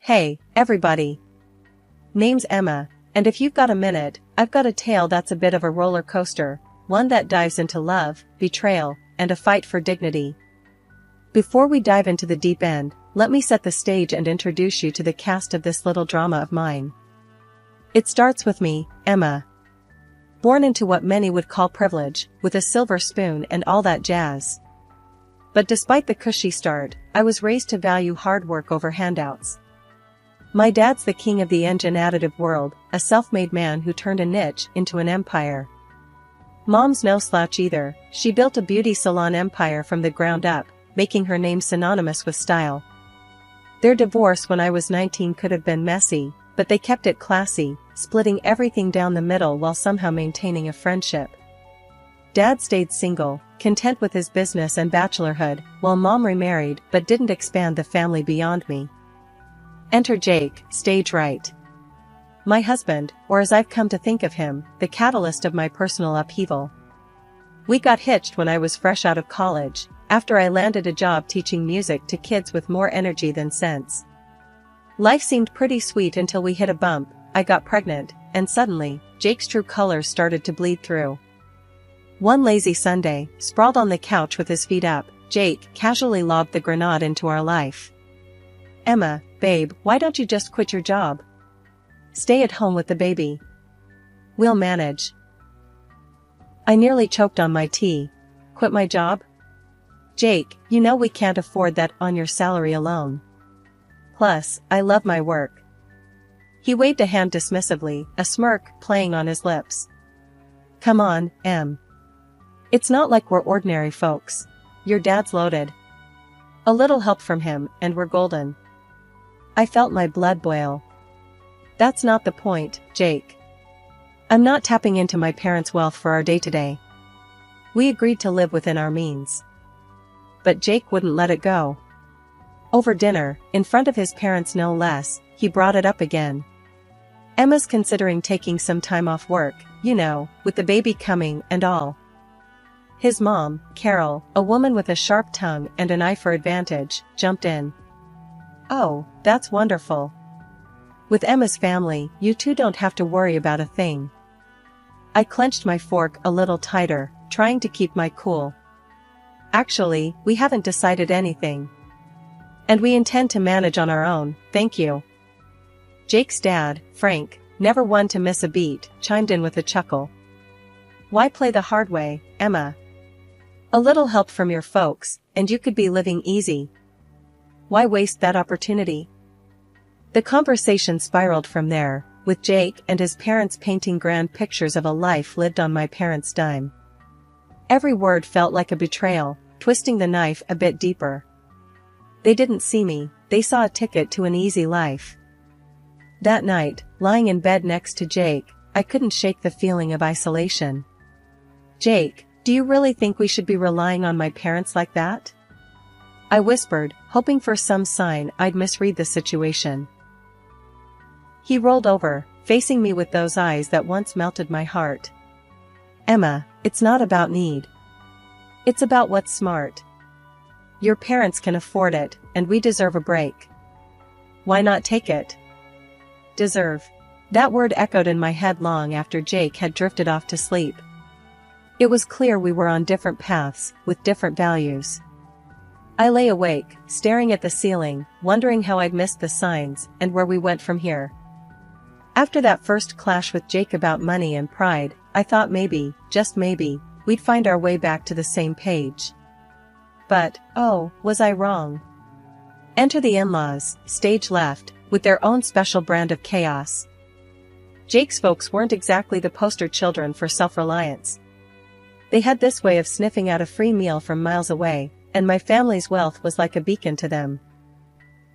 Hey, everybody. Name's Emma, and if you've got a minute, I've got a tale that's a bit of a roller coaster, one that dives into love, betrayal, and a fight for dignity. Before we dive into the deep end, let me set the stage and introduce you to the cast of this little drama of mine. It starts with me, Emma. Born into what many would call privilege, with a silver spoon and all that jazz. But despite the cushy start, I was raised to value hard work over handouts. My dad's the king of the engine additive world, a self-made man who turned a niche into an empire. Mom's no slouch either, she built a beauty salon empire from the ground up, making her name synonymous with style. Their divorce when I was 19 could have been messy, but they kept it classy, splitting everything down the middle while somehow maintaining a friendship. Dad stayed single, content with his business and bachelorhood, while Mom remarried but didn't expand the family beyond me. Enter Jake, stage right. My husband, or as I've come to think of him, the catalyst of my personal upheaval. We got hitched when I was fresh out of college, after I landed a job teaching music to kids with more energy than sense. Life seemed pretty sweet until we hit a bump, I got pregnant, and suddenly, Jake's true colors started to bleed through. One lazy Sunday, sprawled on the couch with his feet up, Jake casually lobbed the grenade into our life. Emma, babe, why don't you just quit your job? Stay at home with the baby. We'll manage. I nearly choked on my tea. Quit my job? Jake, you know we can't afford that on your salary alone. Plus, I love my work. He waved a hand dismissively, a smirk playing on his lips. Come on, Em. It's not like we're ordinary folks. Your dad's loaded. A little help from him, and we're golden. I felt my blood boil. That's not the point, Jake. I'm not tapping into my parents' wealth for our day-to-day. We agreed to live within our means. But Jake wouldn't let it go. Over dinner, in front of his parents no less, he brought it up again. Emma's considering taking some time off work, you know, with the baby coming and all. His mom, Carol, a woman with a sharp tongue and an eye for advantage, jumped in. Oh, that's wonderful. With Emma's family, you two don't have to worry about a thing. I clenched my fork a little tighter, trying to keep my cool. Actually, we haven't decided anything. And we intend to manage on our own, thank you. Jake's dad, Frank, never one to miss a beat, chimed in with a chuckle. Why play the hard way, Emma? A little help from your folks, and you could be living easy. Why waste that opportunity? The conversation spiraled from there, with Jake and his parents painting grand pictures of a life lived on my parents' dime. Every word felt like a betrayal, twisting the knife a bit deeper. They didn't see me, they saw a ticket to an easy life. That night, lying in bed next to Jake, I couldn't shake the feeling of isolation. Jake, do you really think we should be relying on my parents like that? I whispered, hoping for some sign I'd misread the situation. He rolled over, facing me with those eyes that once melted my heart. Emma, it's not about need. It's about what's smart. Your parents can afford it, and we deserve a break. Why not take it? Deserve. That word echoed in my head long after Jake had drifted off to sleep. It was clear we were on different paths, with different values. I lay awake, staring at the ceiling, wondering how I'd missed the signs, and where we went from here. After that first clash with Jake about money and pride, I thought maybe, just maybe, we'd find our way back to the same page. But, oh, was I wrong? Enter the in-laws, stage left, with their own special brand of chaos. Jake's folks weren't exactly the poster children for self-reliance. They had this way of sniffing out a free meal from miles away, and my family's wealth was like a beacon to them.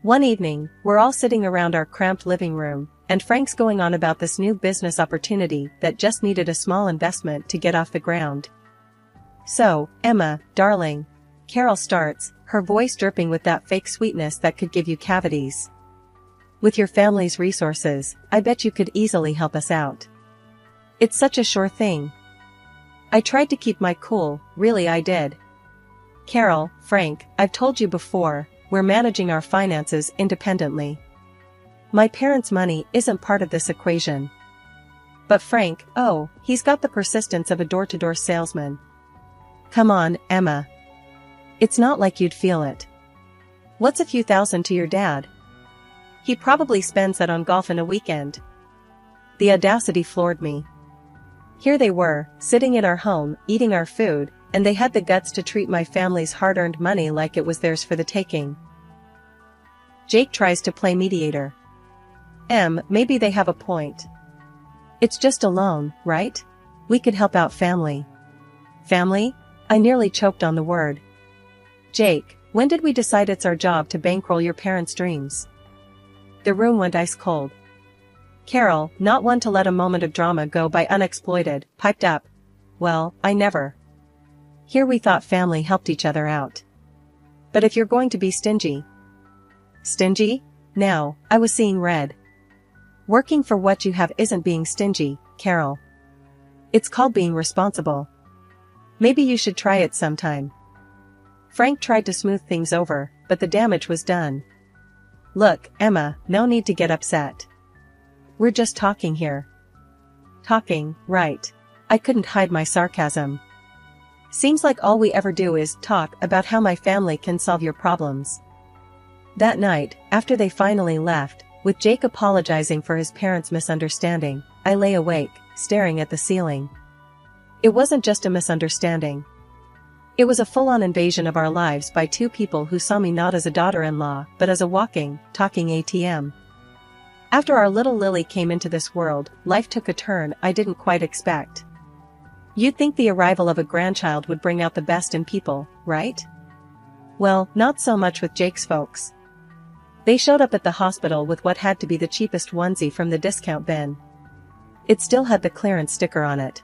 One evening, we're all sitting around our cramped living room, and Frank's going on about this new business opportunity that just needed a small investment to get off the ground. So, Emma, darling, Carol starts, her voice dripping with that fake sweetness that could give you cavities. With your family's resources, I bet you could easily help us out. It's such a sure thing. I tried to keep my cool, really I did. Carol, Frank, I've told you before, we're managing our finances independently. My parents' money isn't part of this equation. But Frank, oh, he's got the persistence of a door-to-door salesman. Come on, Emma. It's not like you'd feel it. What's a few thousand to your dad? He probably spends that on golf in a weekend. The audacity floored me. Here they were, sitting in our home, eating our food, and they had the guts to treat my family's hard-earned money like it was theirs for the taking. Jake tries to play mediator. Maybe they have a point. It's just a loan, right? We could help out family. Family? I nearly choked on the word. Jake, when did we decide it's our job to bankroll your parents' dreams? The room went ice cold. Carol, not one to let a moment of drama go by unexploited, piped up. Well, I never. Here we thought family helped each other out. But if you're going to be stingy. Stingy? Now, I was seeing red. Working for what you have isn't being stingy, Carol. It's called being responsible. Maybe you should try it sometime. Frank tried to smooth things over, but the damage was done. Look, Emma, no need to get upset. We're just talking here. Talking, right. I couldn't hide my sarcasm. Seems like all we ever do is talk about how my family can solve your problems. That night, after they finally left, with Jake apologizing for his parents' misunderstanding, I lay awake, staring at the ceiling. It wasn't just a misunderstanding. It was a full-on invasion of our lives by two people who saw me not as a daughter-in-law, but as a walking, talking ATM. After our little Lily came into this world, life took a turn I didn't quite expect. You'd think the arrival of a grandchild would bring out the best in people, right? Well, not so much with Jake's folks. They showed up at the hospital with what had to be the cheapest onesie from the discount bin. It still had the clearance sticker on it.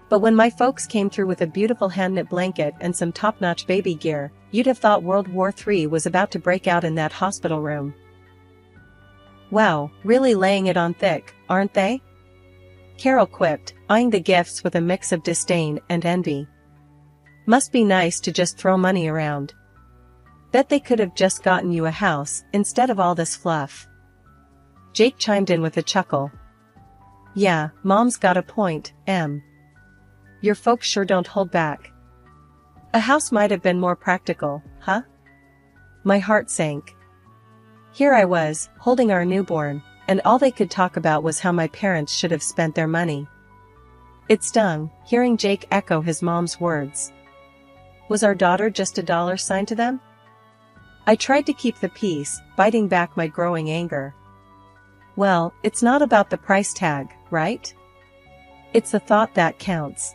But when my folks came through with a beautiful hand-knit blanket and some top-notch baby gear, you'd have thought World War III was about to break out in that hospital room. Wow, really laying it on thick, aren't they? Carol quipped, eyeing the gifts with a mix of disdain and envy. Must be nice to just throw money around. Bet they could have just gotten you a house, instead of all this fluff. Jake chimed in with a chuckle. Yeah, Mom's got a point, Em. Your folks sure don't hold back. A house might have been more practical, huh? My heart sank. Here I was, holding our newborn, and all they could talk about was how my parents should have spent their money. It stung, hearing Jake echo his mom's words. Was our daughter just a dollar sign to them? I tried to keep the peace, biting back my growing anger. Well, it's not about the price tag, right? It's the thought that counts.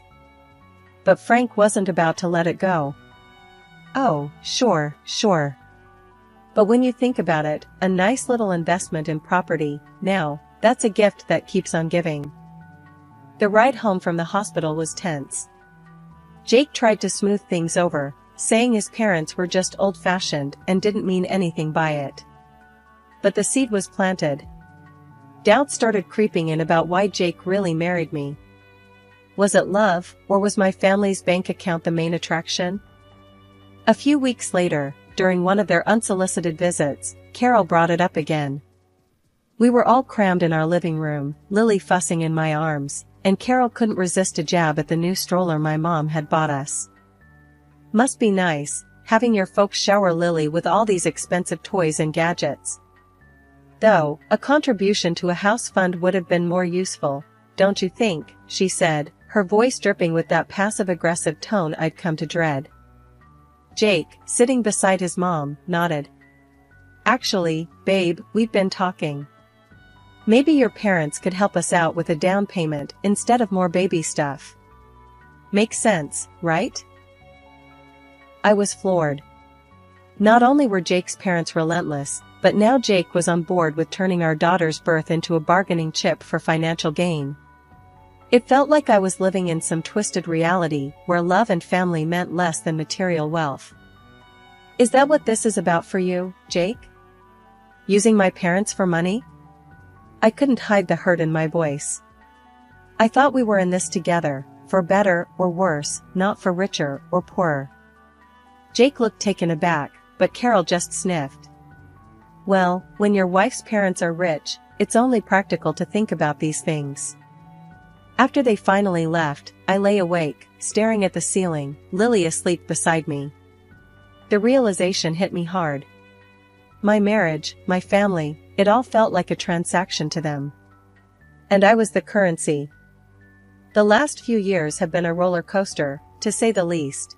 But Frank wasn't about to let it go. Oh, sure. But when you think about it, a nice little investment in property, now, that's a gift that keeps on giving. The ride home from the hospital was tense. Jake tried to smooth things over, saying his parents were just old-fashioned and didn't mean anything by it. But the seed was planted. Doubt started creeping in about why Jake really married me. Was it love, or was my family's bank account the main attraction? A few weeks later, during one of their unsolicited visits, Carol brought it up again. We were all crammed in our living room, Lily fussing in my arms, and Carol couldn't resist a jab at the new stroller my mom had bought us. Must be nice, having your folks shower Lily with all these expensive toys and gadgets. Though, a contribution to a house fund would have been more useful, don't you think, she said, her voice dripping with that passive-aggressive tone I'd come to dread. Jake, sitting beside his mom, nodded. Actually, babe, we've been talking. Maybe your parents could help us out with a down payment instead of more baby stuff. Makes sense, right? I was floored. Not only were Jake's parents relentless, but now Jake was on board with turning our daughter's birth into a bargaining chip for financial gain. It felt like I was living in some twisted reality where love and family meant less than material wealth. Is that what this is about for you, Jake? Using my parents for money? I couldn't hide the hurt in my voice. I thought we were in this together, for better or worse, not for richer or poorer. Jake looked taken aback, but Carol just sniffed. Well, when your wife's parents are rich, it's only practical to think about these things. After they finally left, I lay awake, staring at the ceiling, Lily asleep beside me. The realization hit me hard. My marriage, my family, it all felt like a transaction to them. And I was the currency. The last few years have been a roller coaster, to say the least.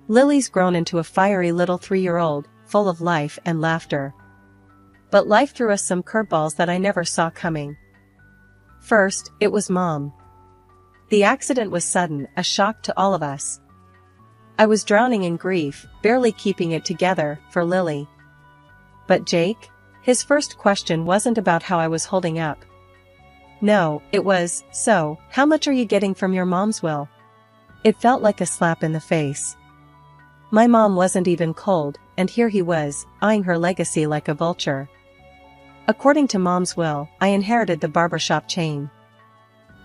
Lily's grown into a fiery little 3-year-old, full of life and laughter. But life threw us some curveballs that I never saw coming. First, it was Mom. The accident was sudden, a shock to all of us. I was drowning in grief, barely keeping it together, for Lily. But Jake? His first question wasn't about how I was holding up. No, it was, so, how much are you getting from your mom's will? It felt like a slap in the face. My mom wasn't even cold, and here he was, eyeing her legacy like a vulture. According to Mom's will, I inherited the barbershop chain.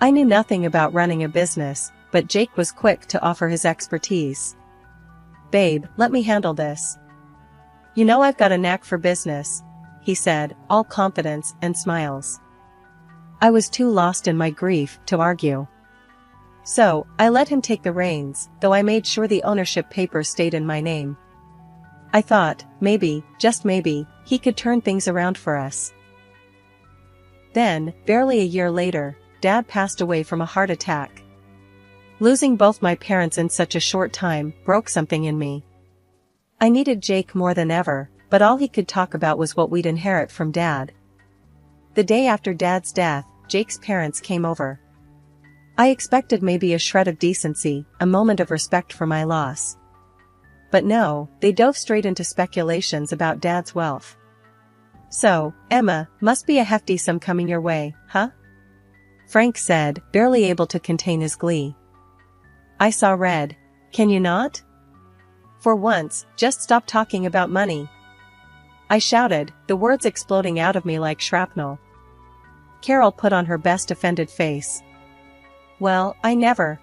I knew nothing about running a business, but Jake was quick to offer his expertise. Babe, let me handle this. You know I've got a knack for business, he said, all confidence and smiles. I was too lost in my grief to argue. So, I let him take the reins, though I made sure the ownership papers stayed in my name. I thought, maybe, just maybe, he could turn things around for us. Then, barely a year later, Dad passed away from a heart attack. Losing both my parents in such a short time broke something in me. I needed Jake more than ever, but all he could talk about was what we'd inherit from Dad. The day after Dad's death, Jake's parents came over. I expected maybe a shred of decency, a moment of respect for my loss. But no, they dove straight into speculations about Dad's wealth. So, Emma, must be a hefty sum coming your way, huh? Frank said, barely able to contain his glee. I saw red. Can you not? For once, just stop talking about money. I shouted, the words exploding out of me like shrapnel. Carol put on her best offended face. Well, I never.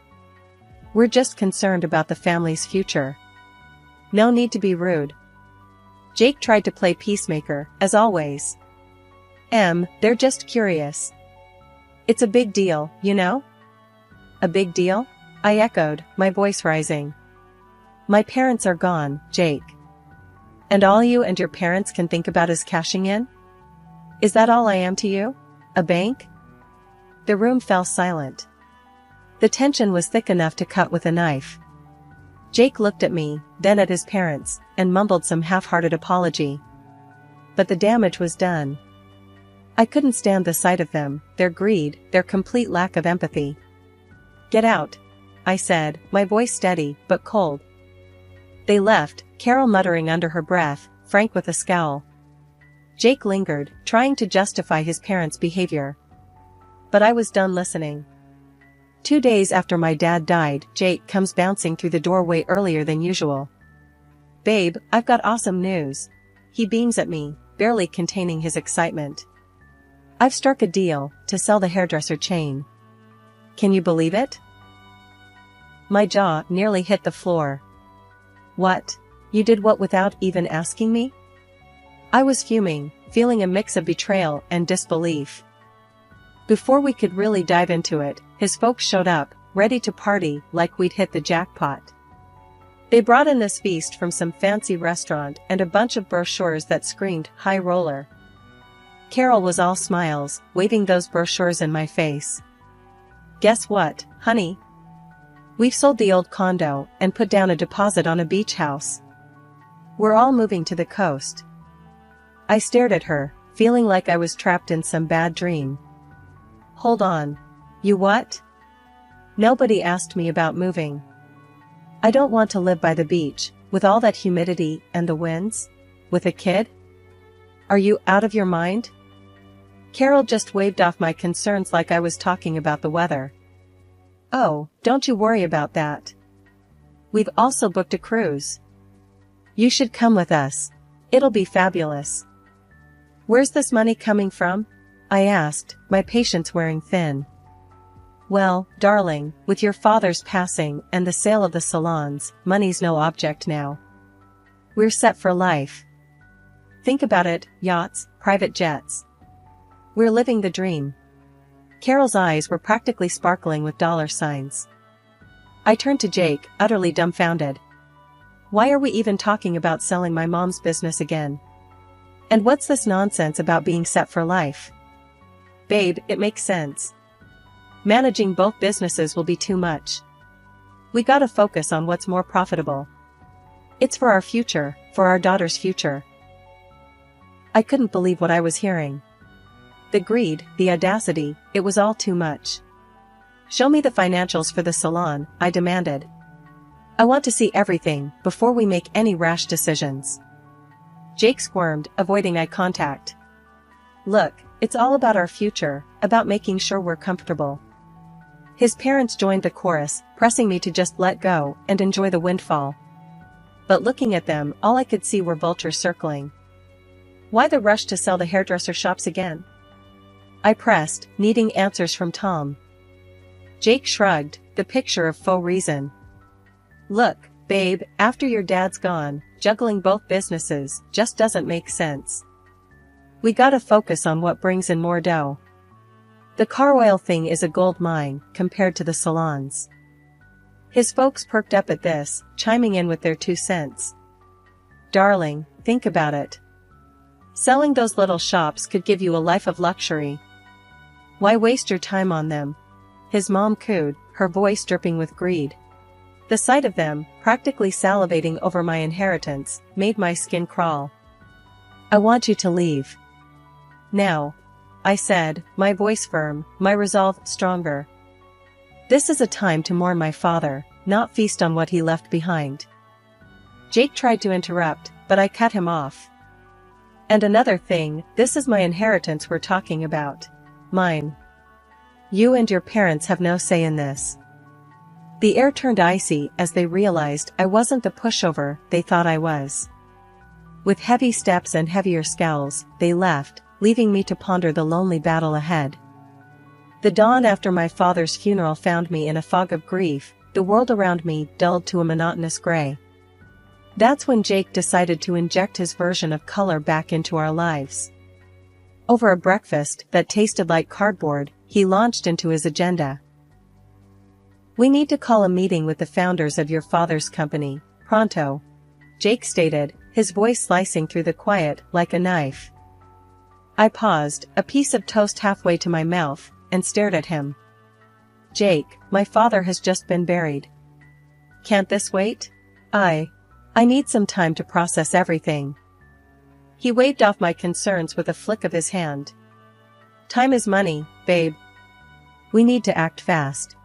We're just concerned about the family's future. No need to be rude. Jake tried to play peacemaker, as always. They're just curious. It's a big deal, you know? A big deal? I echoed, my voice rising. My parents are gone, Jake. And all you and your parents can think about is cashing in? Is that all I am to you? A bank? The room fell silent. The tension was thick enough to cut with a knife. Jake looked at me, then at his parents, and mumbled some half-hearted apology. But the damage was done. I couldn't stand the sight of them, their greed, their complete lack of empathy. Get out, I said, my voice steady, but cold. They left, Carol muttering under her breath, Frank with a scowl. Jake lingered, trying to justify his parents' behavior. But I was done listening. 2 days after my dad died, Jake comes bouncing through the doorway earlier than usual. Babe, I've got awesome news. He beams at me, barely containing his excitement. I've struck a deal to sell the hairdresser chain. Can you believe it? My jaw nearly hit the floor. What? You did what without even asking me? I was fuming, feeling a mix of betrayal and disbelief. Before we could really dive into it, his folks showed up, ready to party like we'd hit the jackpot. They brought in this feast from some fancy restaurant and a bunch of brochures that screamed high roller. Carol was all smiles, waving those brochures in my face. Guess what, honey? We've sold the old condo and put down a deposit on a beach house. We're all moving to the coast. I stared at her, feeling like I was trapped in some bad dream. Hold on. You what? Nobody asked me about moving. I don't want to live by the beach, with all that humidity and the winds. With a kid? Are you out of your mind? Carol just waved off my concerns like I was talking about the weather. Oh, don't you worry about that. We've also booked a cruise. You should come with us. It'll be fabulous. Where's this money coming from? I asked, my patience wearing thin. Well, darling, with your father's passing and the sale of the salons, money's no object now. We're set for life. Think about it, yachts, private jets. We're living the dream. Carol's eyes were practically sparkling with dollar signs. I turned to Jake, utterly dumbfounded. Why are we even talking about selling my mom's business again? And what's this nonsense about being set for life? Babe, it makes sense. Managing both businesses will be too much. We gotta focus on what's more profitable. It's for our future, for our daughter's future. I couldn't believe what I was hearing. The greed, the audacity, it was all too much. Show me the financials for the salon, I demanded. I want to see everything before we make any rash decisions. Jake squirmed, avoiding eye contact. Look, it's all about our future, about making sure we're comfortable. His parents joined the chorus, pressing me to just let go and enjoy the windfall. But looking at them, all I could see were vultures circling. Why the rush to sell the hairdresser shops again? I pressed, needing answers from Tom. Jake shrugged, the picture of faux reason. Look, babe, after your dad's gone, juggling both businesses just doesn't make sense. We gotta focus on what brings in more dough. The car oil thing is a gold mine, compared to the salons. His folks perked up at this, chiming in with their 2 cents. Darling, think about it. Selling those little shops could give you a life of luxury. Why waste your time on them? His mom cooed, her voice dripping with greed. The sight of them, practically salivating over my inheritance, made my skin crawl. I want you to leave. Now, I said, my voice firm, my resolve stronger. This is a time to mourn my father, not feast on what he left behind. Jake tried to interrupt, but I cut him off. And another thing, this is my inheritance we're talking about. Mine. You and your parents have no say in this. The air turned icy as they realized I wasn't the pushover they thought I was. With heavy steps and heavier scowls, they left, leaving me to ponder the lonely battle ahead. The dawn after my father's funeral found me in a fog of grief, the world around me dulled to a monotonous gray. That's when Jake decided to inject his version of color back into our lives. Over a breakfast that tasted like cardboard, he launched into his agenda. We need to call a meeting with the founders of your father's company, pronto. Jake stated, his voice slicing through the quiet like a knife. I paused, a piece of toast halfway to my mouth, and stared at him. Jake, my father has just been buried. Can't this wait? I need some time to process everything. He waved off my concerns with a flick of his hand. Time is money, babe. We need to act fast.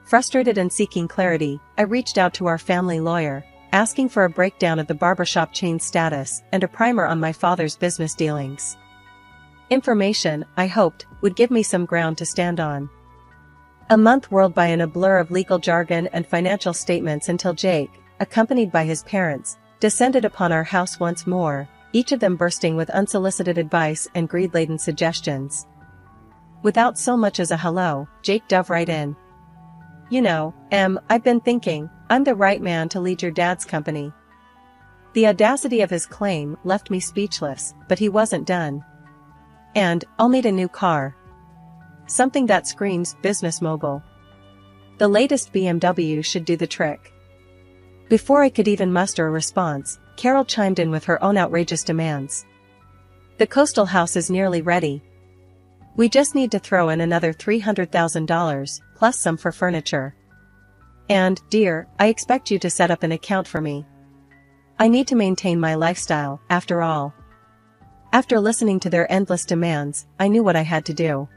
Frustrated and seeking clarity, I reached out to our family lawyer, asking for a breakdown of the barbershop chain's status and a primer on my father's business dealings. Information, I hoped, would give me some ground to stand on. A month whirled by in a blur of legal jargon and financial statements until Jake, accompanied by his parents, descended upon our house once more, each of them bursting with unsolicited advice and greed-laden suggestions. Without so much as a hello, Jake dove right in. You know, I've been thinking, I'm the right man to lead your dad's company. The audacity of his claim left me speechless, but he wasn't done. And, I'll need a new car. Something that screams business mogul. The latest BMW should do the trick. Before I could even muster a response, Carol chimed in with her own outrageous demands. The coastal house is nearly ready. We just need to throw in another $300,000, plus some for furniture. And, dear, I expect you to set up an account for me. I need to maintain my lifestyle, after all. After listening to their endless demands, I knew what I had to do.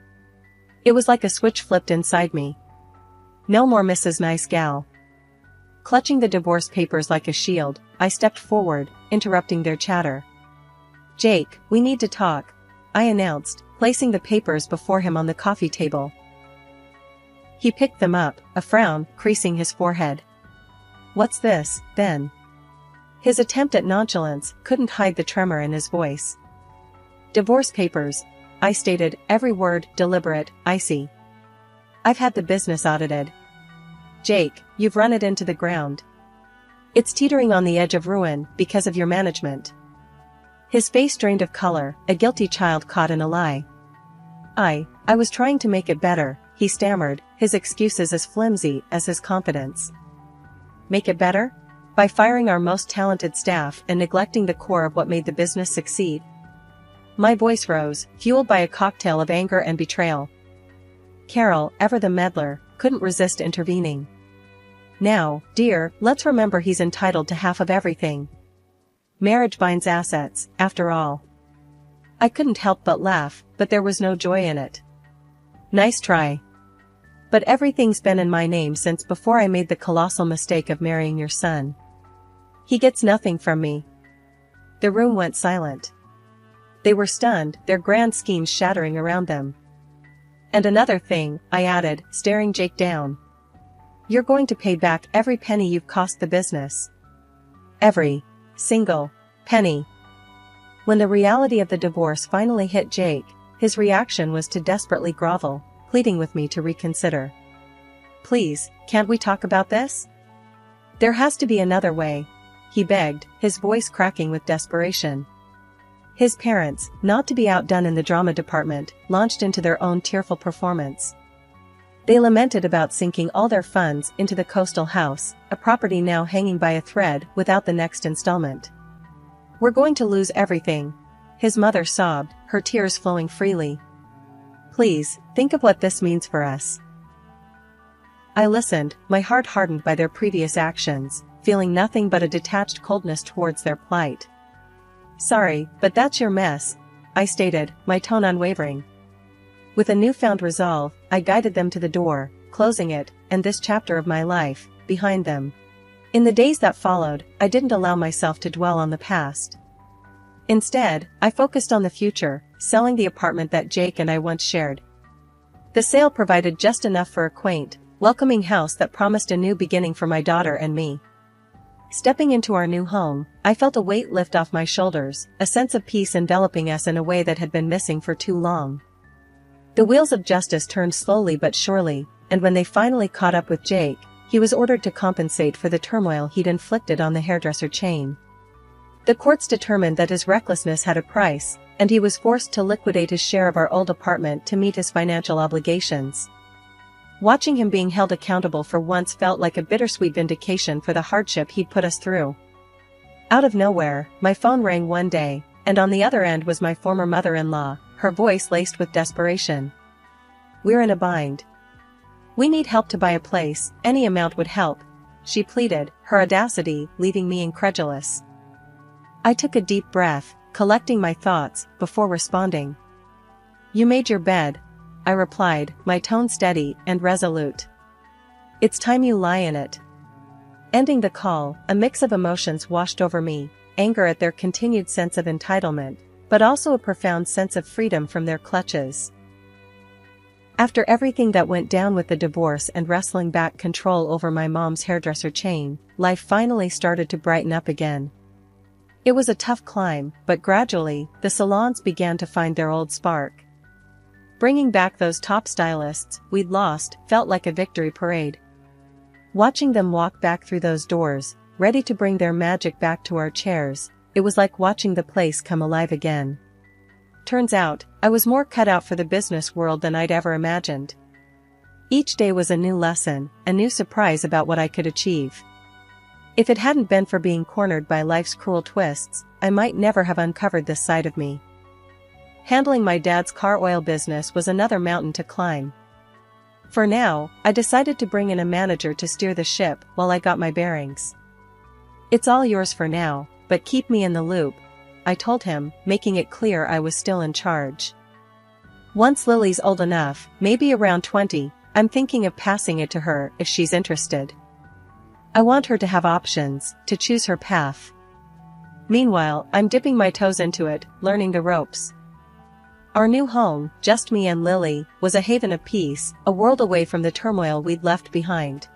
It was like a switch flipped inside me. No more Mrs. Nice Gal. Clutching the divorce papers like a shield, I stepped forward, interrupting their chatter. Jake, we need to talk, I announced, placing the papers before him on the coffee table. He picked them up, a frown creasing his forehead. What's this, then? His attempt at nonchalance couldn't hide the tremor in his voice. Divorce papers, I stated, every word deliberate, icy. I've had the business audited. Jake, you've run it into the ground. It's teetering on the edge of ruin because of your management. His face drained of color, a guilty child caught in a lie. I was trying to make it better, he stammered, his excuses as flimsy as his confidence. Make it better? By firing our most talented staff and neglecting the core of what made the business succeed? My voice rose, fueled by a cocktail of anger and betrayal. Carol, ever the meddler, couldn't resist intervening. Now, dear, let's remember he's entitled to half of everything. Marriage binds assets, after all. I couldn't help but laugh, but there was no joy in it. Nice try. But everything's been in my name since before I made the colossal mistake of marrying your son. He gets nothing from me. The room went silent. They were stunned, their grand schemes shattering around them. And another thing, I added, staring Jake down. You're going to pay back every penny you've cost the business. Every single penny. When the reality of the divorce finally hit Jake, his reaction was to desperately grovel, pleading with me to reconsider. Please, can't we talk about this? There has to be another way, he begged, his voice cracking with desperation. His parents, not to be outdone in the drama department, launched into their own tearful performance. They lamented about sinking all their funds into the coastal house, a property now hanging by a thread without the next installment. We're going to lose everything, his mother sobbed, her tears flowing freely. Please, think of what this means for us. I listened, my heart hardened by their previous actions, feeling nothing but a detached coldness towards their plight. Sorry, but that's your mess, I stated, my tone unwavering. With a newfound resolve, I guided them to the door, closing it, and this chapter of my life, behind them. In the days that followed, I didn't allow myself to dwell on the past. Instead, I focused on the future, selling the apartment that Jake and I once shared. The sale provided just enough for a quaint, welcoming house that promised a new beginning for my daughter and me. Stepping into our new home, I felt a weight lift off my shoulders, a sense of peace enveloping us in a way that had been missing for too long. The wheels of justice turned slowly but surely, and when they finally caught up with Jake, he was ordered to compensate for the turmoil he'd inflicted on the hairdresser chain. The courts determined that his recklessness had a price, and he was forced to liquidate his share of our old apartment to meet his financial obligations. Watching him being held accountable for once felt like a bittersweet vindication for the hardship he'd put us through. Out of nowhere, my phone rang one day, and on the other end was my former mother-in-law, her voice laced with desperation. We're in a bind. We need help to buy a place, any amount would help, she pleaded, her audacity leaving me incredulous. I took a deep breath, collecting my thoughts, before responding. You made your bed, I replied, my tone steady and resolute. It's time you lie in it. Ending the call, a mix of emotions washed over me, anger at their continued sense of entitlement, but also a profound sense of freedom from their clutches. After everything that went down with the divorce and wrestling back control over my mom's hairdresser chain, life finally started to brighten up again. It was a tough climb, but gradually, the salons began to find their old spark. Bringing back those top stylists we'd lost felt like a victory parade. Watching them walk back through those doors, ready to bring their magic back to our chairs, it was like watching the place come alive again. Turns out, I was more cut out for the business world than I'd ever imagined. Each day was a new lesson, a new surprise about what I could achieve. If it hadn't been for being cornered by life's cruel twists, I might never have uncovered this side of me. Handling my dad's car oil business was another mountain to climb. For now, I decided to bring in a manager to steer the ship while I got my bearings. It's all yours for now, but keep me in the loop, I told him, making it clear I was still in charge. Once Lily's old enough, maybe around 20, I'm thinking of passing it to her if she's interested. I want her to have options, to choose her path. Meanwhile, I'm dipping my toes into it, learning the ropes. Our new home, just me and Lily, was a haven of peace, a world away from the turmoil we'd left behind.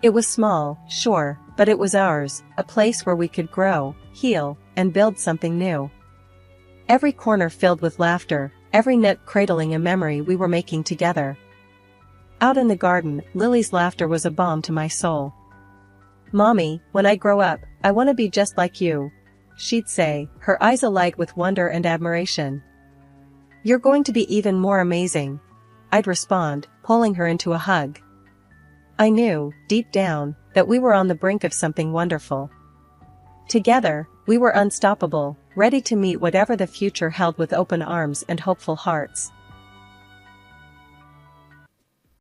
It was small, sure, but it was ours, a place where we could grow, heal, and build something new. Every corner filled with laughter, every nook cradling a memory we were making together. Out in the garden, Lily's laughter was a balm to my soul. Mommy, when I grow up, I want to be just like you, she'd say, her eyes alight with wonder and admiration. "You're going to be even more amazing," I'd respond, pulling her into a hug. I knew, deep down, that we were on the brink of something wonderful. Together, we were unstoppable, ready to meet whatever the future held with open arms and hopeful hearts.